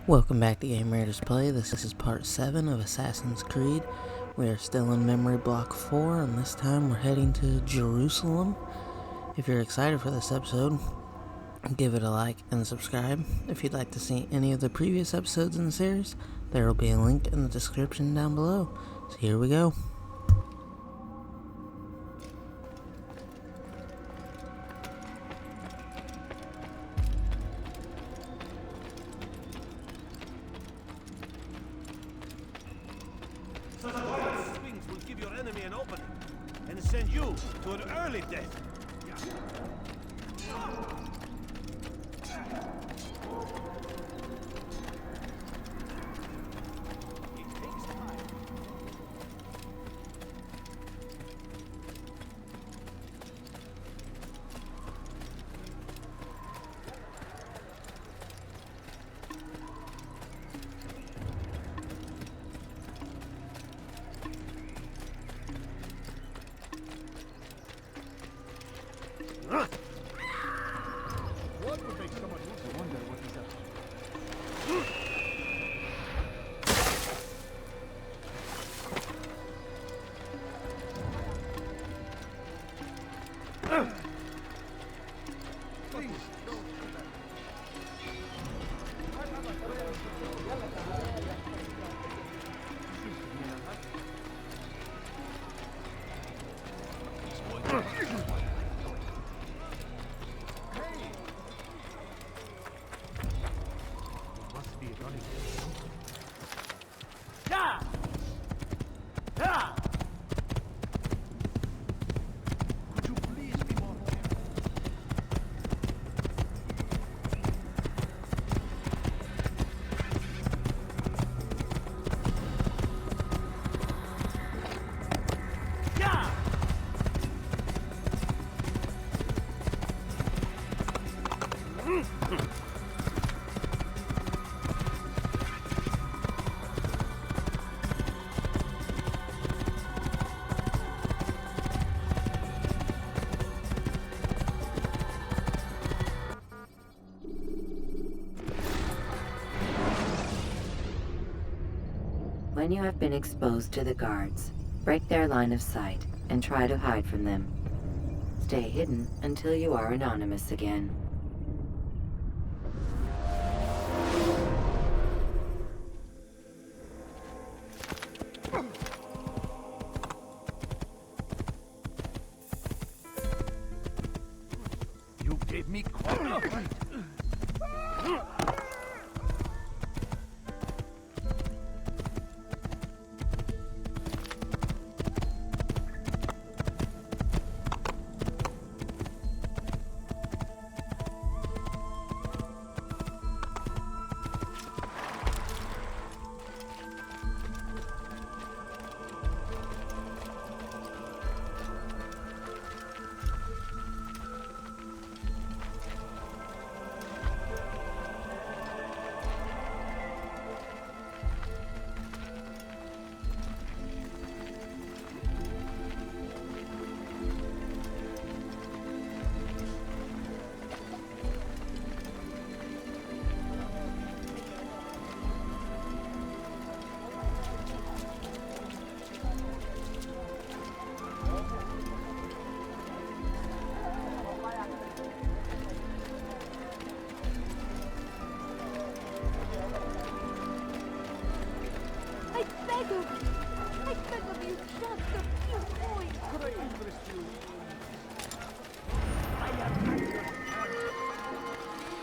Welcome back to GameRaidersPlay. This is part 7 of Assassin's Creed. We are still in Memory Block 4, and this time we're heading to Jerusalem. If you're excited for this episode, give it a like and subscribe. If you'd like to see any of the previous episodes in the series, there will be a link in the description down below. So here we go. Swings will give your enemy an opening and send you to an early death. What would make someone wonder what he's up to? Please, don't do that. When you have been exposed to the guards, break their line of sight and try to hide from them. Stay hidden until you are anonymous again. You gave me quite a fright. I beg of you, just a few points. Could I interest you?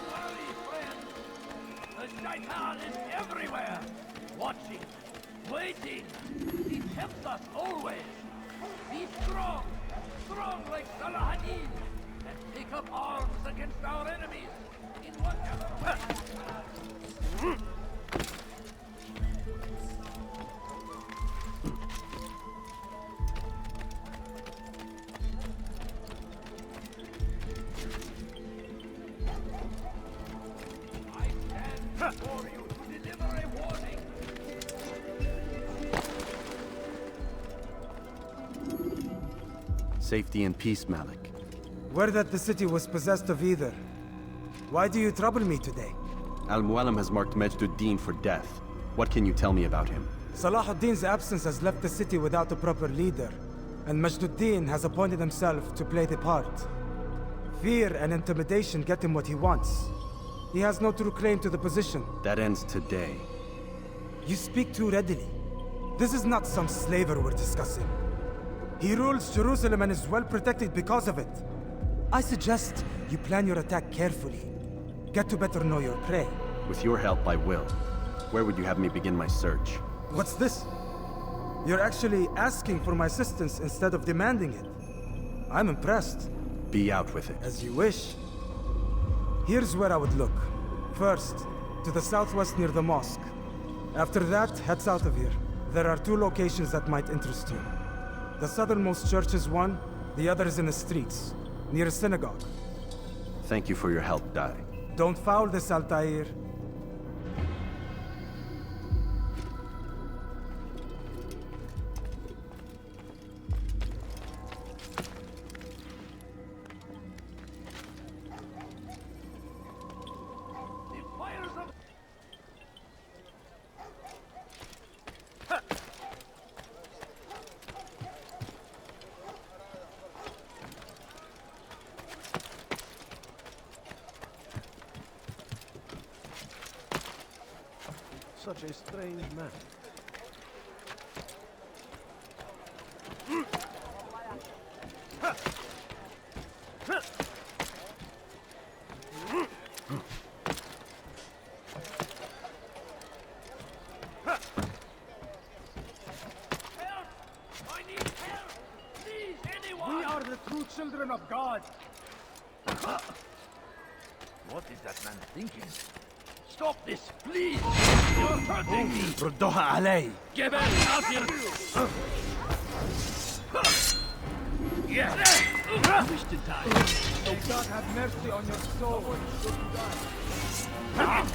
Worry, friend. The shaitan is everywhere. Watching, waiting. He tempts us always. Be strong, strong like Salah Addin, and take up arms against our enemies in whatever way. For you to deliver a warning. Safety and peace, Malik. Word that the city was possessed of either. Why do you trouble me today? Al-Mualim has marked Majd Addin for death. What can you tell me about him? Salah ad-Din's absence has left the city without a proper leader, and Majd Addin has appointed himself to play the part. Fear and intimidation get him what he wants. He has no true claim to the position. That ends today. You speak too readily. This is not some slaver we're discussing. He rules Jerusalem and is well protected because of it. I suggest you plan your attack carefully. Get to better know your prey. With your help, I will. Where would you have me begin my search? What's this? You're actually asking for my assistance instead of demanding it. I'm impressed. Be out with it. As you wish. Here's where I would look. First, to the southwest near the mosque. After that, head south of here. There are 2 locations that might interest you. The southernmost church is one, the other is in the streets, near a synagogue. Thank you for your help, Dai. Don't foul this, Altaïr. Such a strange man. We are the true children of God. What is that man thinking? Stop this, please! You're hurting me! ردوها علي! Get back out here! Yeah! I wish to die. May God have mercy on your soul. God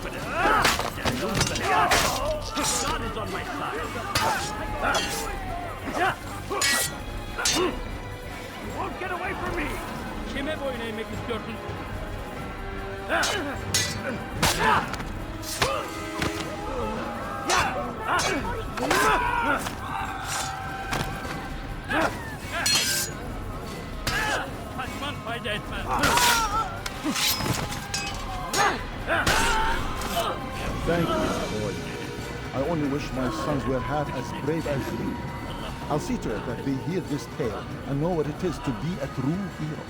is on my side. You won't get away from me! Kime boyun eğmek istiyorsun? Kaçman fayda etmez. Thank you, boy. I only wish my sons were half as brave as you. I'll see to it that they hear this tale and know what it is to be a true hero.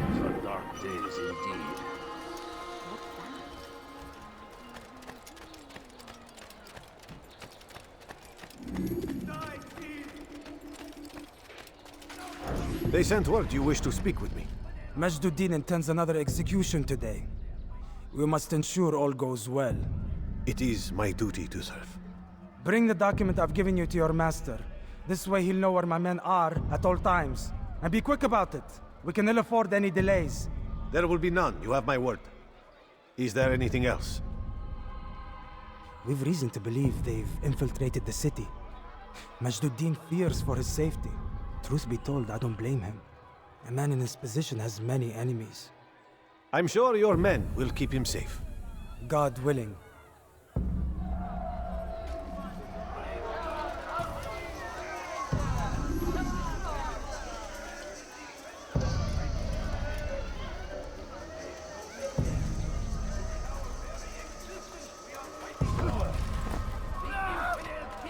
These are dark days indeed. They sent word you wish to speak with me. Majd Addin intends another execution today. We must ensure all goes well. It is my duty to serve. Bring the document I've given you to your master. This way he'll know where my men are at all times. And be quick about it. We can ill afford any delays. There will be none, you have my word. Is there anything else? We've reason to believe they've infiltrated the city. Majd Addin fears for his safety. Truth be told, I don't blame him. A man in his position has many enemies. I'm sure your men will keep him safe. God willing.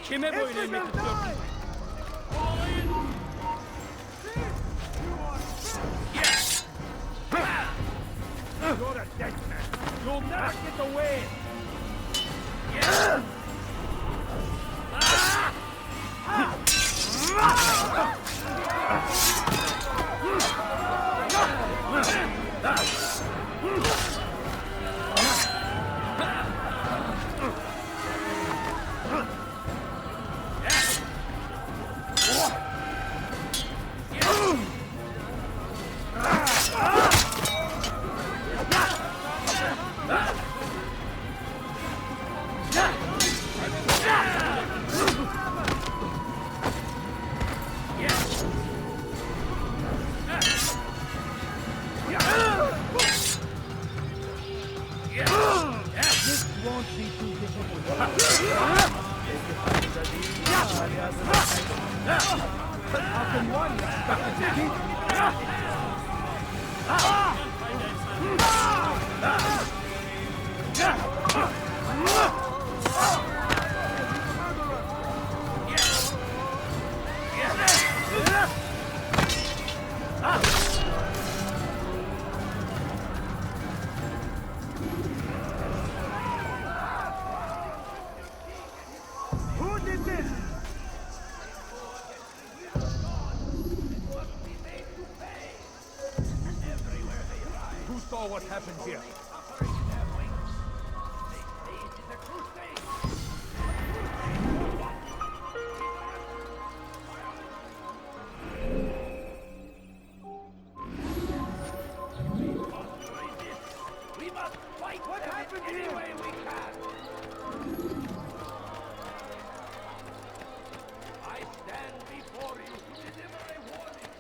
Kime boyun eğmek istiyorsun? You're a dead man. You'll never get away. What happened here? We must fight what happened any way we can. I stand before you to deliver a warning.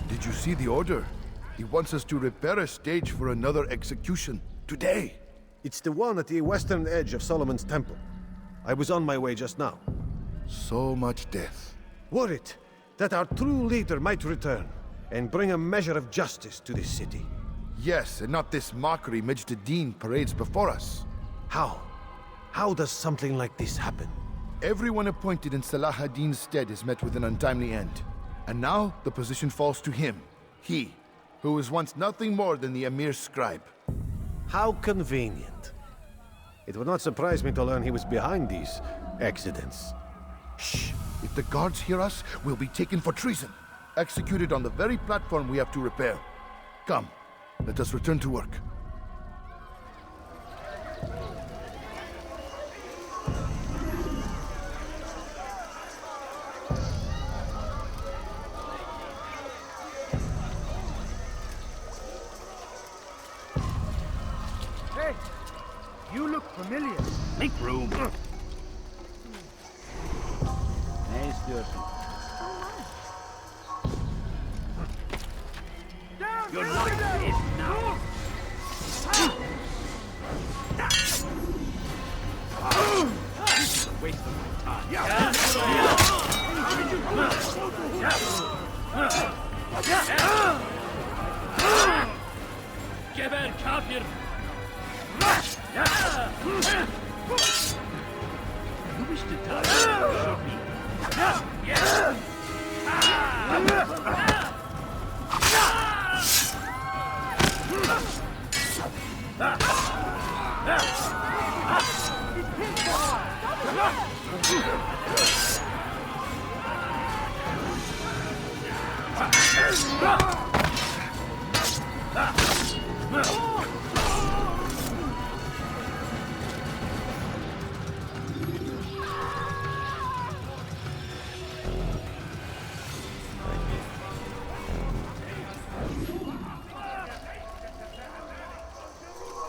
Did you see the order? He wants us to repair a stage for another execution. Today! It's the one at the western edge of Solomon's Temple. I was on my way just now. So much death. Worried that our true leader might return and bring a measure of justice to this city. Yes, and not this mockery Majd Addin parades before us. How? How does something like this happen? Everyone appointed in Salah ad-Din's stead is met with an untimely end. And now, the position falls to him. He, who was once nothing more than the Emir's scribe. How convenient. It would not surprise me to learn he was behind these accidents. Shh! If the guards hear us, we'll be taken for treason. Executed on the very platform we have to repair. Come, let us return to work. Hey! You look familiar. Make room. Ne istiyorsun? You're not dead now. This is a waste of my time. Geber kafir! You wish to die? Show me.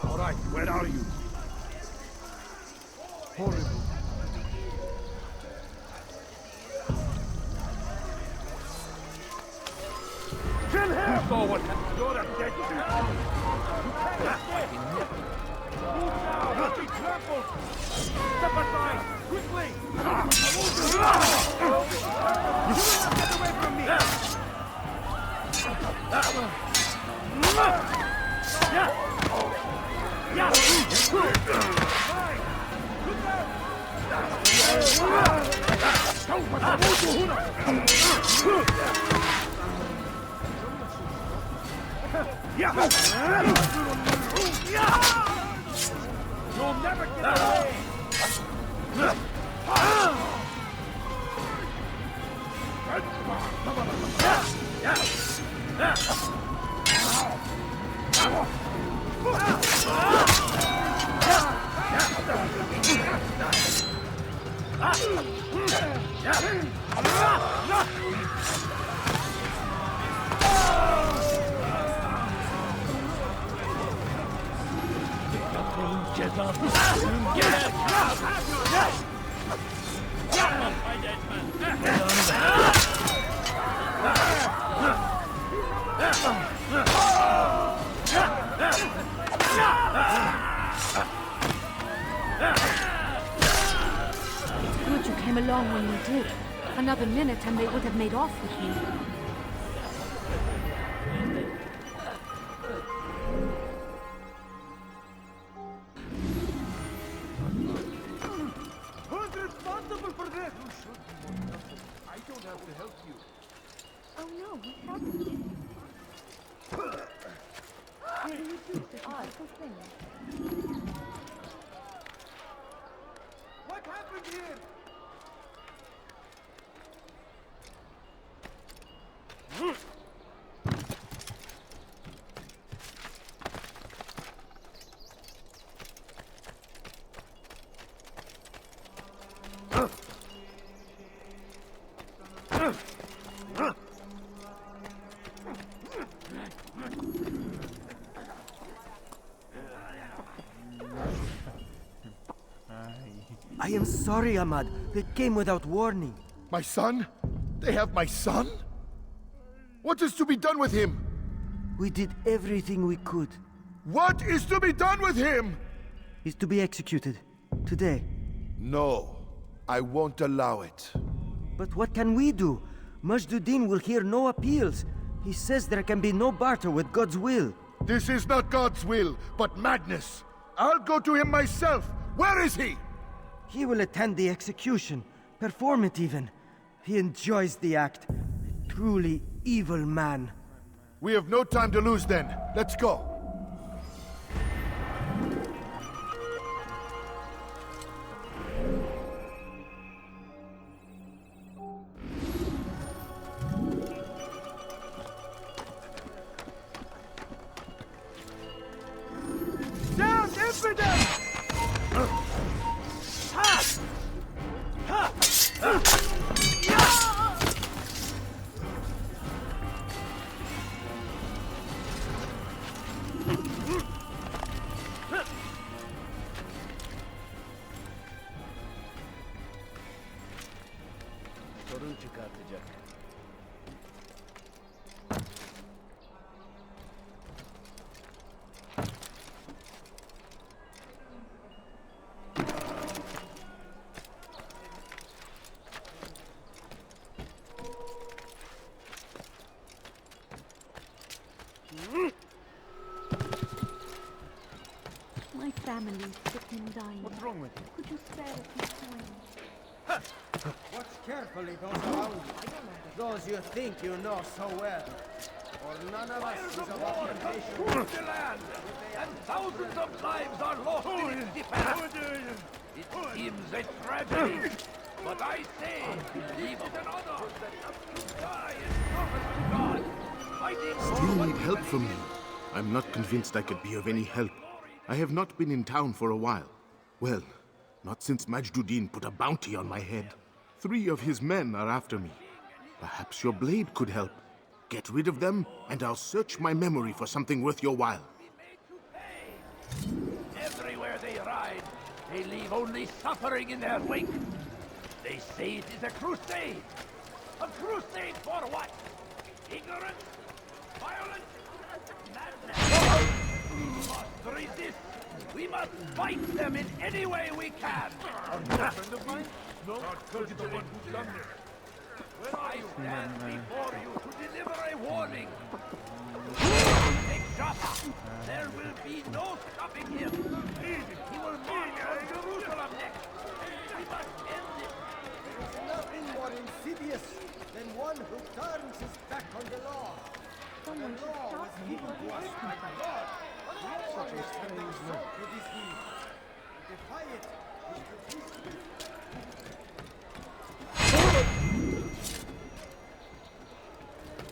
All right, where are you? Horrible. Kill him! You saw what happened. You're a dead man. Move now! You'll be trampled! Step aside! Quickly! Get away from me! You'll never get away! Another minute and they would have made off with me. Who's responsible for this? I don't have to help you. Oh no, what happened? What do you do such a simple thing? What happened here? I am sorry, Ahmad. They came without warning. My son? They have my son? What is to be done with him? We did everything we could. What is to be done with him? He's to be executed. Today. No, I won't allow it. But what can we do? Majd Addin will hear no appeals. He says there can be no barter with God's will. This is not God's will, but madness. I'll go to him myself. Where is he? He will attend the execution. Perform it even. He enjoys the act. A truly evil man. We have no time to lose then. Let's go. Down, infidel! My family's sick and dying. What's wrong with you? Could you spare a few coins? Watch carefully those around you. Those you think you know so well. Or none of us Fires is of of war occupation. consume the land, and thousands of lives are lost in its defense. It seems a tragedy, but I say, leave it an honor. You die in service to God, fighting for Still what need you help from me. believe. I'm not convinced I could be of any help. I have not been in town for a while. Well, not since Majd Addin put a bounty on my head. 3 of his men are after me. Perhaps your blade could help. Get rid of them, and I'll search my memory for something worth your while. Everywhere they ride, they leave only suffering in their wake. They say it is a crusade. A crusade for what? Ignorance? Violence? Madness? We must resist. We must fight them in any way we can. Are you a friend of mine? No, because you're the one who's done this. When I stand before you to deliver a warning, take Jaffa. There will be no stopping him. He will march on Jerusalem next. We must end it. There is nothing more insidious than one who turns his back on the law. Someone should stop people who hurt people. Such a strange look. It is he. Defy it.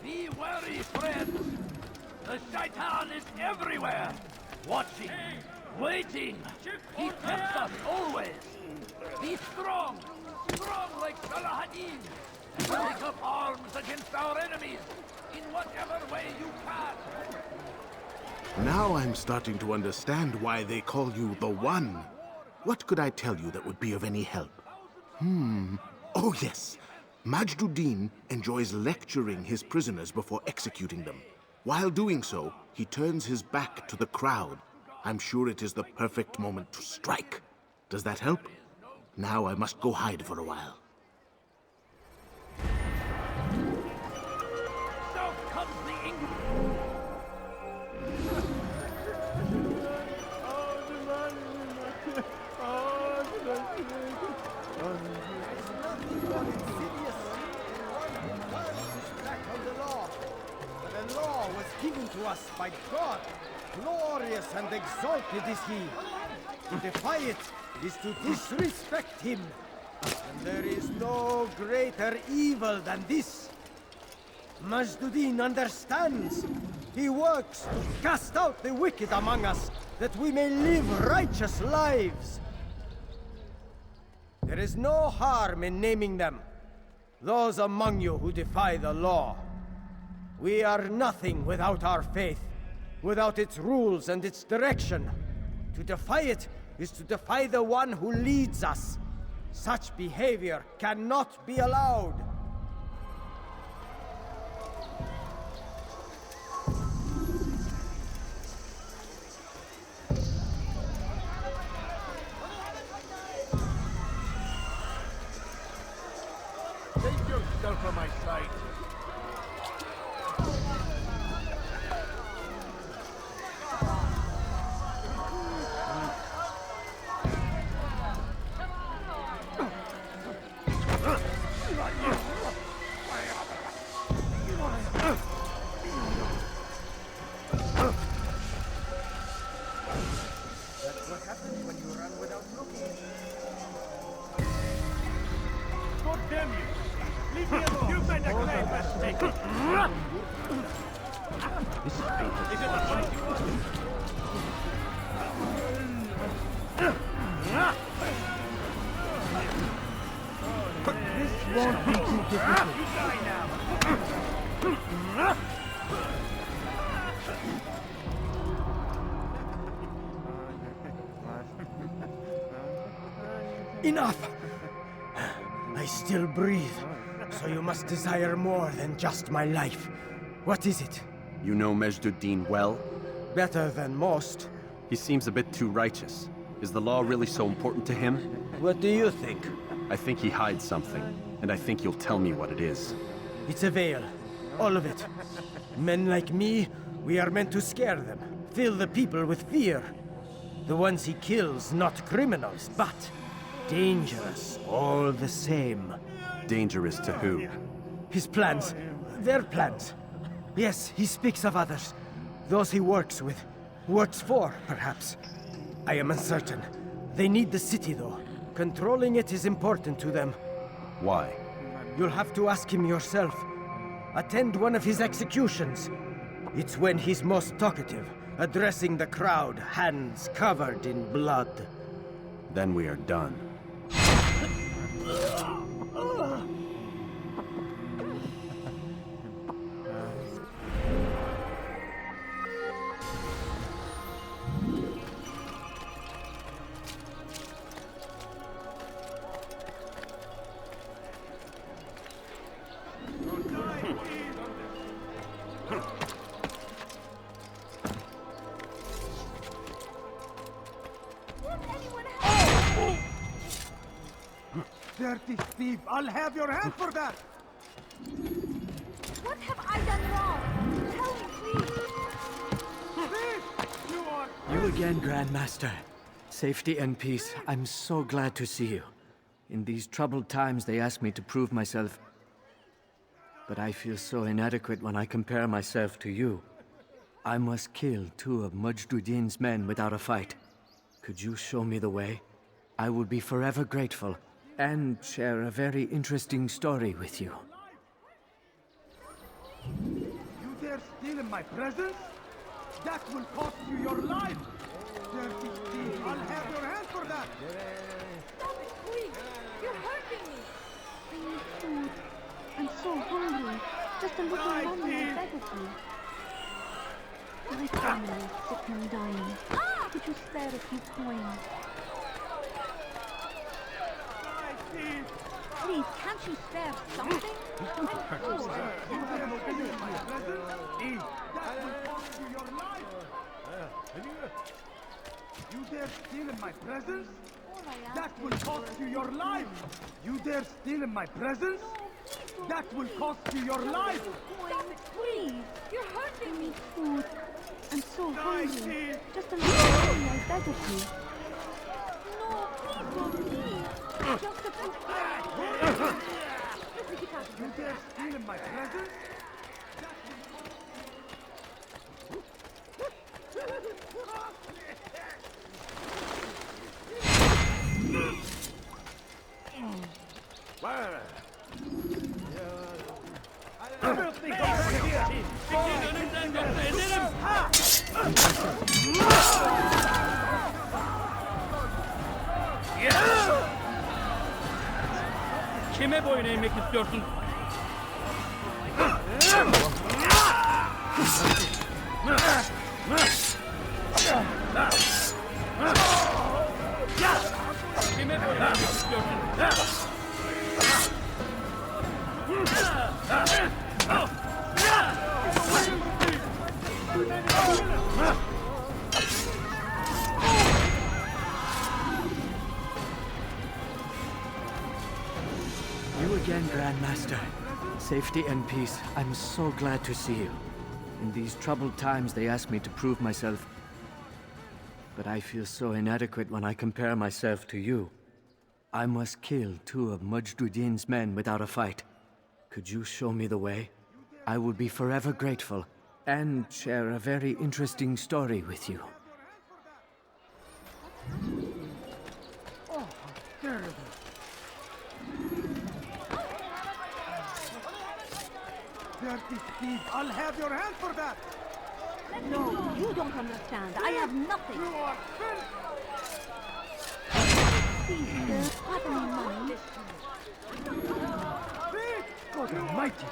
Be wary, friends. The Shaitan is everywhere. Watching, waiting. He tempts us always. Be strong. Strong like Salah-ad-Din. Take up arms against our enemies in whatever way you can. Now I'm starting to understand why they call you the One. What could I tell you that would be of any help? Oh yes. Majd Addin enjoys lecturing his prisoners before executing them. While doing so, he turns his back to the crowd. I'm sure it is the perfect moment to strike. Does that help? Now I must go hide for a while. given to us by God. Glorious and exalted is he. To defy it is to disrespect him. And there is no greater evil than this. Majd Addin understands. He works to cast out the wicked among us, that we may live righteous lives. There is no harm in naming them. Those among you who defy the law. We are nothing without our faith, without its rules and its direction. To defy it is to defy the one who leads us. Such behavior cannot be allowed. Take yourself from my sight. That's what happens when you run without looking. God damn you! Leave me alone! You made a claim, let's take it! This is painful. Is it the fight you want? This won't be too difficult. You die now! Enough! I still breathe, so you must desire more than just my life. What is it? You know Majd Addin well? Better than most. He seems a bit too righteous. Is the law really so important to him? What do you think? I think he hides something, and I think you'll tell me what it is. It's a veil. All of it. Men like me, we are meant to scare them, fill the people with fear. The ones he kills, not criminals, but dangerous all the same. Dangerous to who? His plans. Their plans. Yes, he speaks of others. Those he works with. Works for, perhaps. I am uncertain. They need the city, though. Controlling it is important to them. Why? You'll have to ask him yourself. Attend one of his executions. It's when he's most talkative, addressing the crowd, hands covered in blood. Then we are done. Dirty thief! I'll have your hand for that! What have I done wrong? Tell me, please. Thief! You are... You again, Grandmaster. Safety and peace. I'm so glad to see you. In these troubled times, they ask me to prove myself. But I feel so inadequate when I compare myself to you. I must kill 2 of Majd Addin's men without a fight. Could you show me the way? I will be forever grateful, and share a very interesting story with you. You dare steal in my presence? That will cost you your life! Dirty thief! I'll have your hand for that! Stop it, please. You're hurting me. I need food. I'm so hungry. Just a little money, I beg of you. My family is sick and dying. Could you spare a few coins? Please, can't you spare something? I'm poor. You dare steal in my presence? That will cost you your life! You dare steal in my presence? That will cost you your life! Stop it, please! You're hurting me. Food. I'm so hungry. Just a little money, I beg of you. No, please don't leave. Just a few coins. You dare steal in my presence? Filthy here! Kime boyun eğmek istiyorsun? Kime boyun eğmek istiyorsun? You again, Grandmaster. Safety and peace. I'm so glad to see you. In these troubled times, they ask me to prove myself. But I feel so inadequate when I compare myself to you. I must kill 2 of Majd Addin's men without a fight. Could you show me the way? I will be forever grateful, and share a very interesting story with you. Oh, how terrible. Dirty thief, I'll have your hand for that! No, you don't understand. I have nothing. You are Please, pardon me, money. God almighty!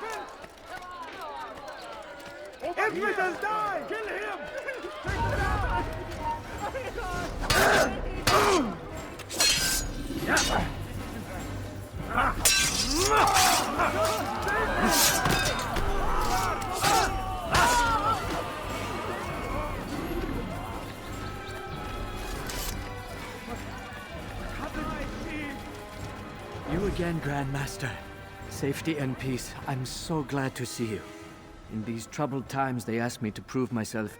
Everyone die! Kill him! You again, Grandmaster. Safety and peace. I'm so glad to see you. In these troubled times, they ask me to prove myself.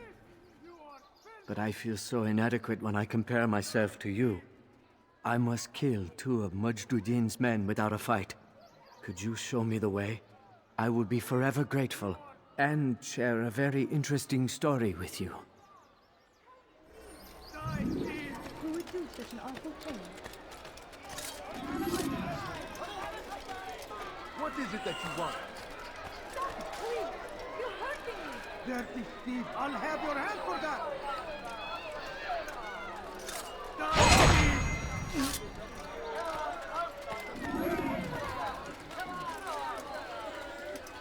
But I feel so inadequate when I compare myself to you. I must kill 2 of Majd Addin's men without a fight. Could you show me the way? I will be forever grateful, and share a very interesting story with you. Who would do such an awful thing? What is it that you want? Please, you're hurting me. Dirty thief, I'll have your hand for that!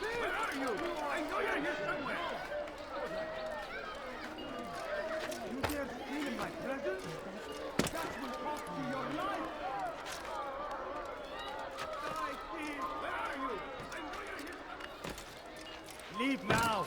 Where are you? I know you're here somewhere! You dare steal my presents? That will cost you your life! Die, thief! Where are you? I know you're here somewhere! Leave now!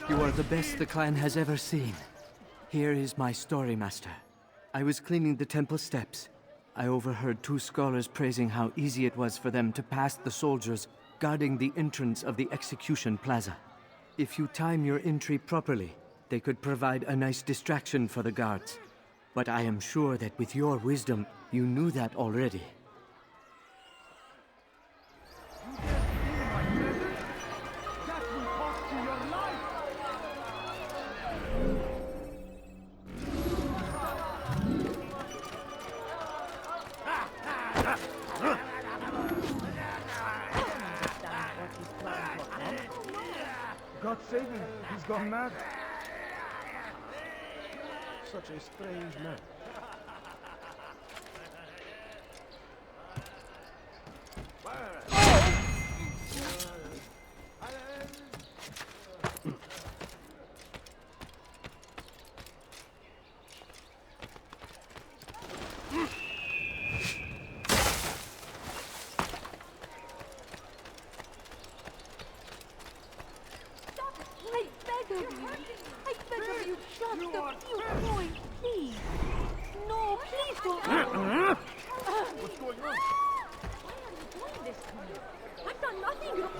You are the best the clan has ever seen. Here is my story, Master. I was cleaning the temple steps. I overheard 2 scholars praising how easy it was for them to pass the soldiers guarding the entrance of the execution plaza. If you time your entry properly, they could provide a nice distraction for the guards. But I am sure that with your wisdom, you knew that already. That will cost you your life! God save him, he's gone mad. Such a strange man.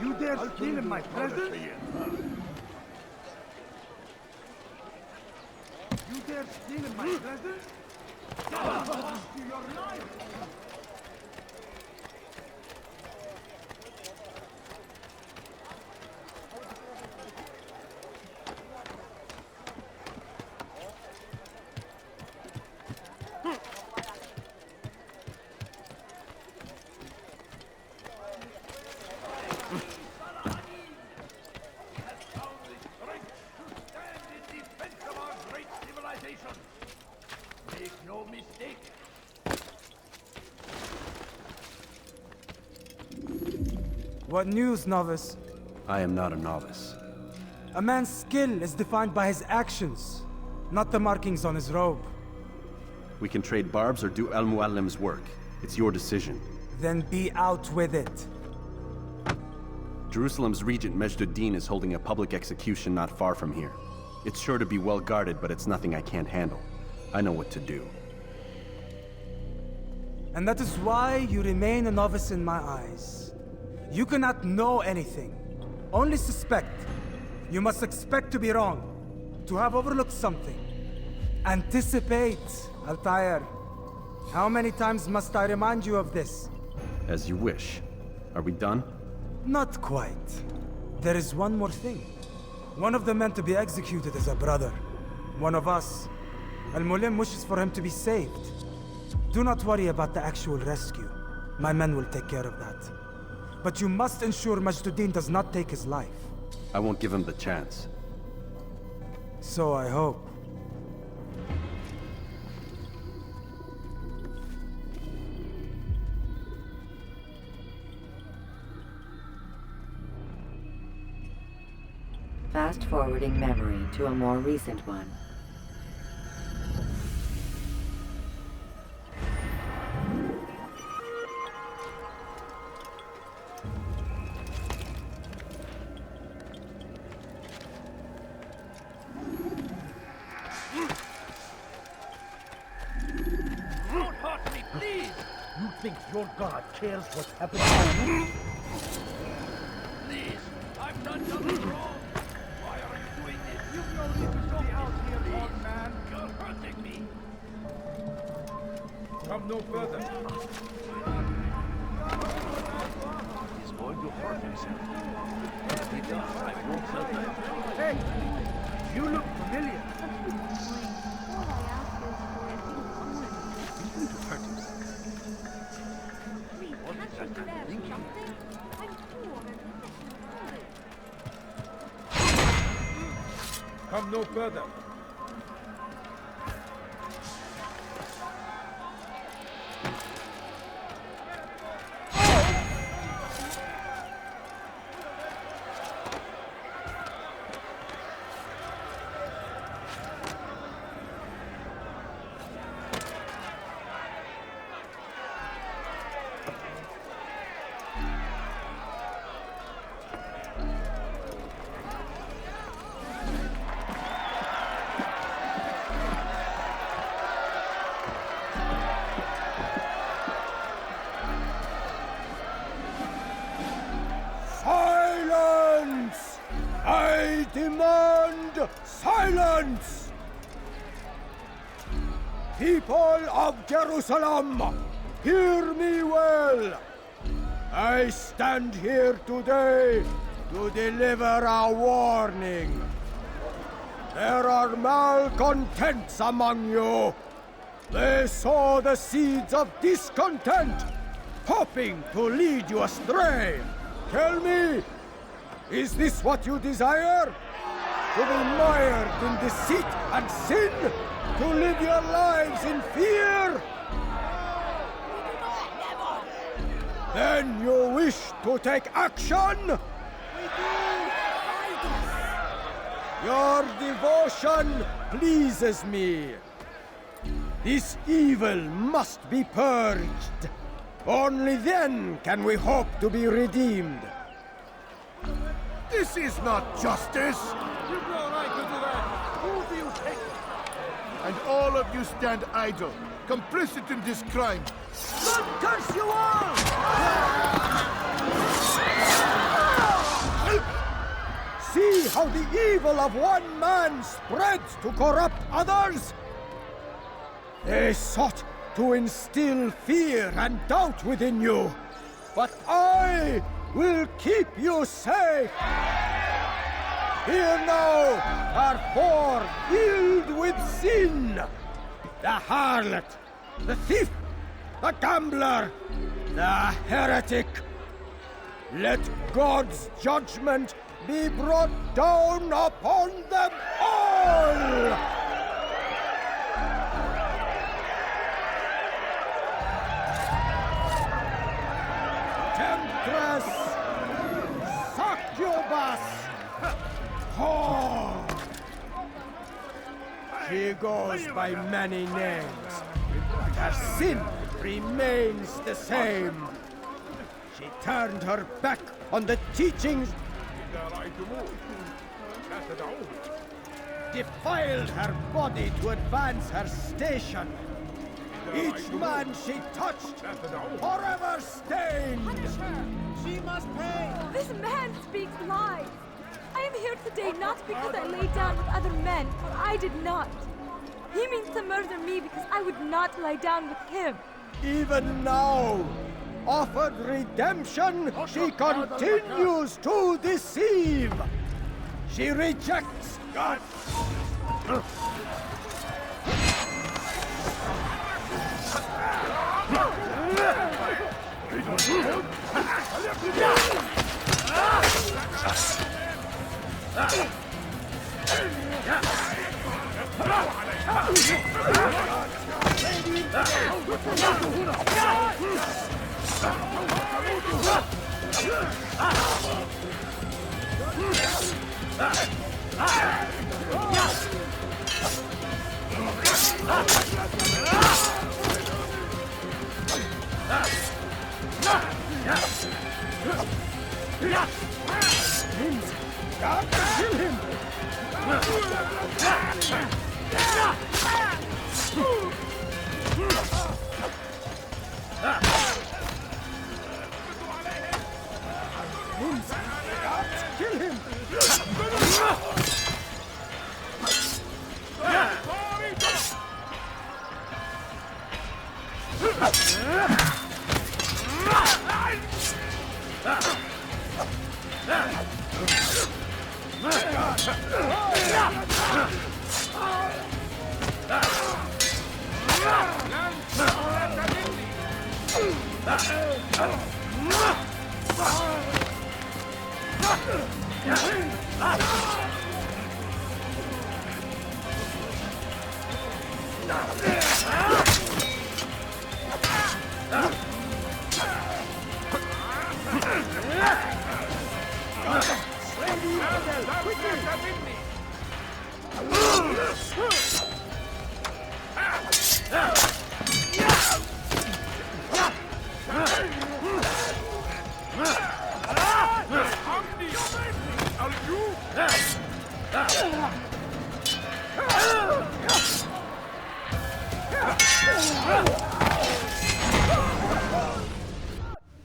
You dare steal my presents? such thing in my presence? To your life! What news, novice? I am not a novice. A man's skill is defined by his actions, not the markings on his robe. We can trade barbs or do Al-Muallim's work. It's your decision. Then be out with it. Jerusalem's regent Majd Addin is holding a public execution not far from here. It's sure to be well guarded, but it's nothing I can't handle. I know what to do. And that is why you remain a novice in my eyes. You cannot know anything, only suspect. You must expect to be wrong, to have overlooked something. Anticipate, Altaïr. How many times must I remind you of this? As you wish. Are we done? Not quite. There is one more thing. One of the men to be executed is a brother. One of us. Al-Muallim wishes for him to be saved. Do not worry about the actual rescue. My men will take care of that. But you must ensure Majd Addin does not take his life. I won't give him the chance. So I hope. Fast-forwarding memory to a more recent one. Don't hurt me, please! You think your god cares what's happening to you? Please, I've done nothing wrong. Why are you doing this? You've no need to be out here, old man. You're hurting me. Come no further. He's going to hurt himself. If he does, I won't help him. Hey! You look familiar. Come no further. Silence! I demand silence! People of Jerusalem, hear me well! I stand here today to deliver a warning. There are malcontents among you. They sow the seeds of discontent, hoping to lead you astray. Tell me, is this what you desire? To be mired in deceit and sin? To live your lives in fear? Then you wish to take action? Your devotion pleases me. This evil must be purged. Only then can we hope to be redeemed. This is not justice! You've no right to do that! Who do you think? And all of you stand idle, complicit in this crime. God curse you all! See how the evil of one man spreads to corrupt others? They sought to instill fear and doubt within you, but I will keep you safe. Here now are four filled with sin. The harlot, the thief, the gambler, the heretic. Let God's judgment be brought down upon them all! Temptress, succubus, whore. She goes by many names, but her sin remains the same. She turned her back on the teachings, defiled her body to advance her station. Each man she touched, forever stained. She must pay! This man speaks lies! I am here today not because I lay down with other men, for I did not. He means to murder me because I would not lie down with him. Even now, offered redemption, she continues to deceive. She rejects God. God, kill him! Kill him!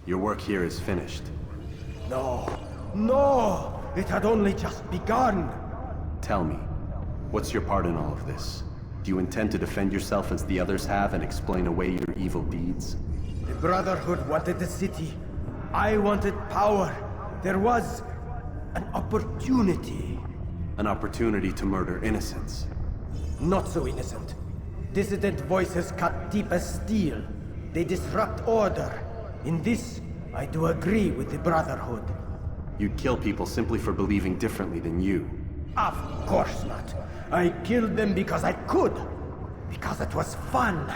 Your work here is finished. No! It had only just begun! Tell me, what's your part in all of this? Do you intend to defend yourself as the others have and explain away your evil deeds? The Brotherhood wanted the city. I wanted power. There was an opportunity. An opportunity to murder innocents. Not so innocent. Dissident voices cut deep as steel. They disrupt order. In this, I do agree with the Brotherhood. You'd kill people simply for believing differently than you. Of course not. I killed them because I could. Because it was fun.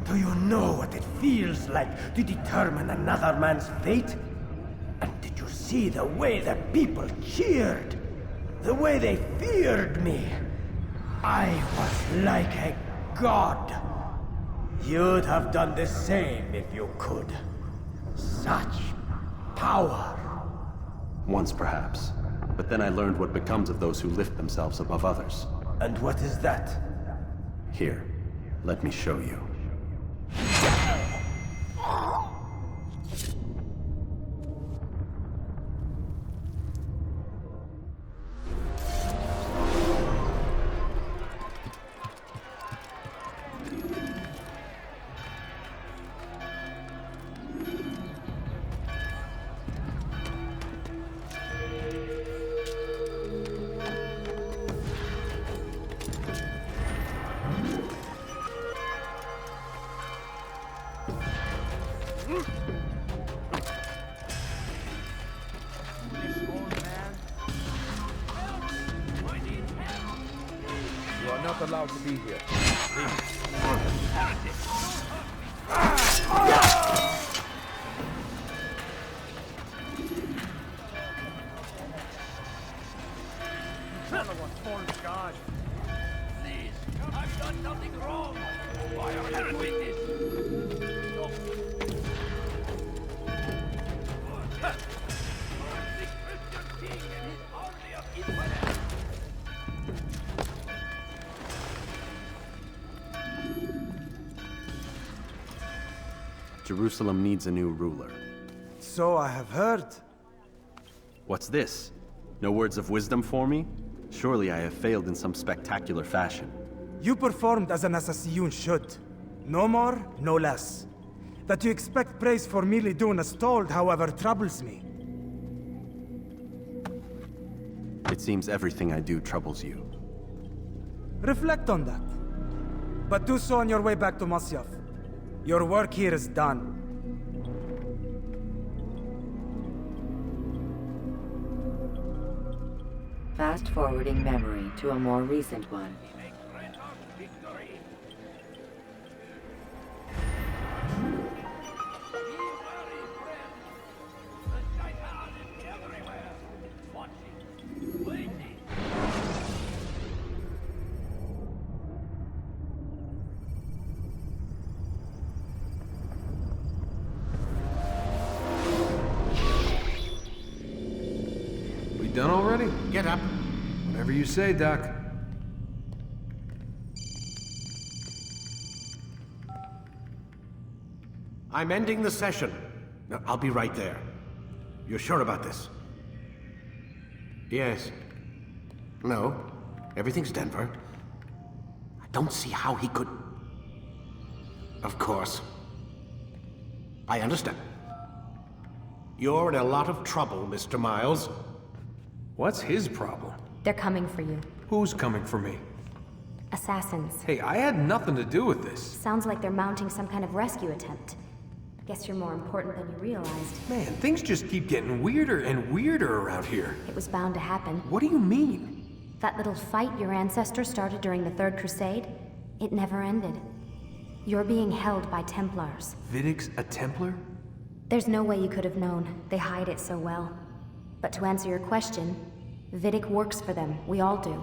Do you know what it feels like to determine another man's fate? And did you see the way the people cheered? The way they feared me? I was like a god. You'd have done the same if you could. Such power. Once perhaps. But then I learned what becomes of those who lift themselves above others. And what is that? Here, let me show you. not allowed to be here. Please, I've done nothing wrong. Why are you doing this? Stop. The Christian king and his army of infidels. Jerusalem needs a new ruler. So I have heard. What's this? No words of wisdom for me? Surely I have failed in some spectacular fashion. You performed as an assassin should. No more, no less. That you expect praise for merely doing as told, however, troubles me. It seems everything I do troubles you. Reflect on that. But do so on your way back to Masyaf. Your work here is done. Fast-forwarding memory to a more recent one. We done already? Get up. Whatever you say, Doc. I'm ending the session. No, I'll be right there. You're sure about this? Yes. No. Everything's Denver. I don't see how he could... Of course. I understand. You're in a lot of trouble, Mr. Miles. What's his problem? They're coming for you. Who's coming for me? Assassins. Hey, I had nothing to do with this. Sounds like they're mounting some kind of rescue attempt. Guess you're more important than you realized. Man, things just keep getting weirder and weirder around here. It was bound to happen. What do you mean? That little fight your ancestors started during the Third Crusade, it never ended. You're being held by Templars. Vidic's a Templar? There's no way you could have known. They hide it so well. But to answer your question, Vidic works for them. We all do.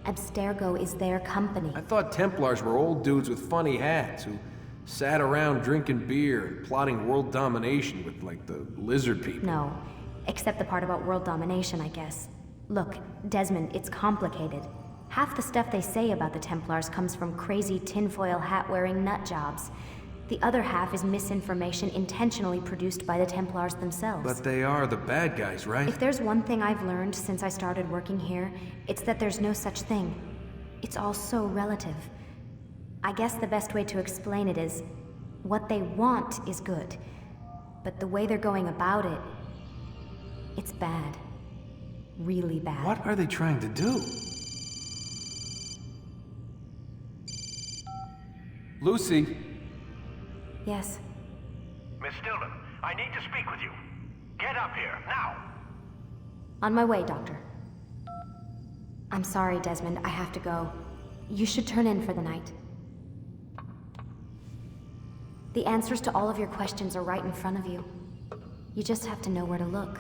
Abstergo is their company. I thought Templars were old dudes with funny hats who sat around drinking beer and plotting world domination with, like, the lizard people. No. Except the part about world domination, I guess. Look, Desmond, it's complicated. Half the stuff they say about the Templars comes from crazy tinfoil hat-wearing nut jobs. The other half is misinformation intentionally produced by the Templars themselves. But they are the bad guys, right? If there's one thing I've learned since I started working here, it's that there's no such thing. It's all so relative. I guess the best way to explain it is, what they want is good. But the way they're going about it, it's bad. Really bad. What are they trying to do? Lucy? Yes. Miss Stillman, I need to speak with you. Get up here, now! On my way, Doctor. I'm sorry, Desmond. I have to go. You should turn in for the night. The answers to all of your questions are right in front of you. You just have to know where to look.